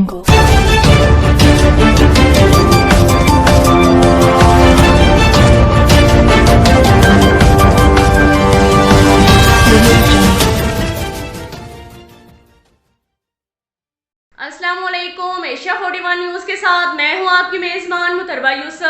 السلام علیکم، Asia 41 news کے ساتھ میں ہوں آپ کی میزبان متربہ یوسف۔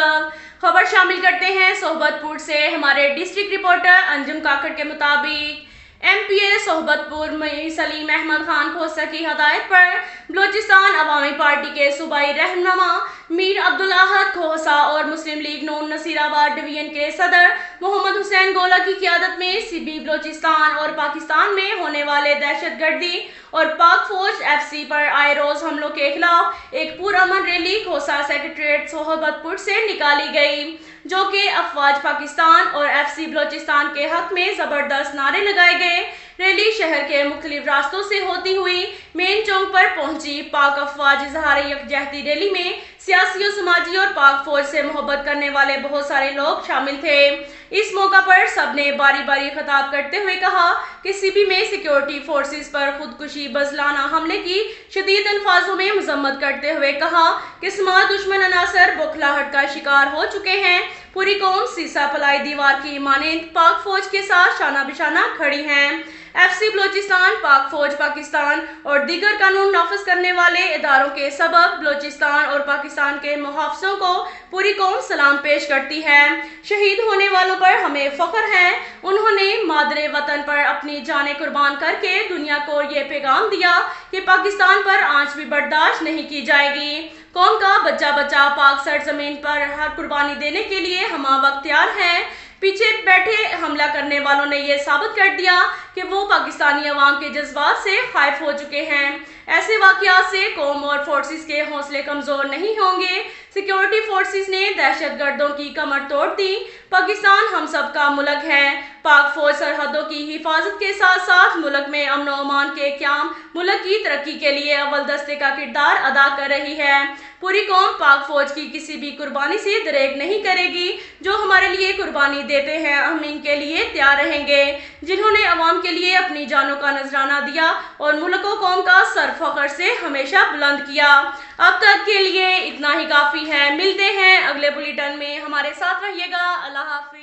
خبر شامل کرتے ہیں صحبت پور سے۔ ہمارے ڈسٹرکٹ رپورٹر انجم کاکڑ کے مطابق ایم پی اے صحبت پور میں سلیم احمد خان کھوسہ کی ہدایت پر بلوچستان عوامی پارٹی کے صوبائی رہنما میر عبدالاحد کھوسہ اور مسلم لیگ نون نصیر آباد ڈویژن کے صدر محمد حسین گولا کی قیادت میں سی بی بلوچستان اور پاکستان میں ہونے والے دہشت گردی اور پاک فوج ایف سی پر آئے روز حملوں کے خلاف ایک پرامن ریلی کھوسہ سیکریٹریٹ صحبت پور سے نکالی گئی، جو کہ افواج پاکستان اور ایف سی بلوچستان کے حق میں زبردست نعرے لگائے گئے۔ ریلی شہر کے مختلف راستوں سے ہوتی ہوئی مین چوک پر پہنچی۔ پاک افواج اظہار یکجہتی ریلی میں سیاسی و سماجی اور پاک فوج سے محبت کرنے والے بہت سارے لوگ شامل تھے۔ اس موقع پر سب نے باری باری خطاب کرتے ہوئے کہا کہ سی بی میں سیکیورٹی فورسز پر خودکشی بزلانہ حملے کی شدید الفاظوں میں مذمت کرتے ہوئے کہا کہ سماج دشمن عناصر بوکھلاہٹ کا شکار ہو چکے ہیں۔ پوری قوم سیسا پلائی دیوار کی مانند پاک فوج کے ساتھ شانہ بشانہ کھڑی ہیں۔ ایف سی بلوچستان، پاک فوج پاکستان اور دیگر قانون نافذ کرنے والے اداروں کے سبب بلوچستان اور پاکستان کے محافظوں کو پوری قوم سلام پیش کرتی ہے۔ شہید ہونے والوں پر ہمیں فخر ہے۔ انہوں نے مادر وطن پر اپنی جانیں قربان کر کے دنیا کو یہ پیغام دیا کہ پاکستان پر آنچ بھی برداشت نہیں کی جائے گی۔ قوم کا بچہ بچہ پاک سرزمین پر ہر قربانی دینے کے لیے ہمہ وقت تیار ہے۔ پیچھے بیٹھے حملہ کرنے والوں نے یہ ثابت کر دیا کہ وہ پاکستانی عوام کے جذبات سے خائف ہو چکے ہیں۔ ایسے واقعات سے قوم اور فورسز کے حوصلے کمزور نہیں ہوں گے۔ سیکیورٹی فورسز نے دہشت گردوں کی کمر توڑ دی۔ پاکستان ہم سب کا ملک ہے۔ پاک فوج سرحدوں کی حفاظت کے ساتھ ساتھ ملک میں امن و امان کے قیام، ملک کی ترقی کے لیے اول دستے کا کردار ادا کر رہی ہے۔ پوری قوم پاک فوج کی کسی بھی قربانی سے دریغ نہیں کرے گی۔ جو ہمارے لیے قربانی دیتے ہیں ہم ان کے لیے تیار رہیں گے۔ جنہوں نے عوام کے لیے اپنی جانوں کا نذرانہ دیا اور ملک و قوم کا سر فخر سے ہمیشہ بلند کیا۔ اب تک کے لیے اتنا ہی کافی ہے۔ ملتے ہیں اگلے بلیٹن میں، ہمارے ساتھ رہیے گا۔ اللہ حافظ۔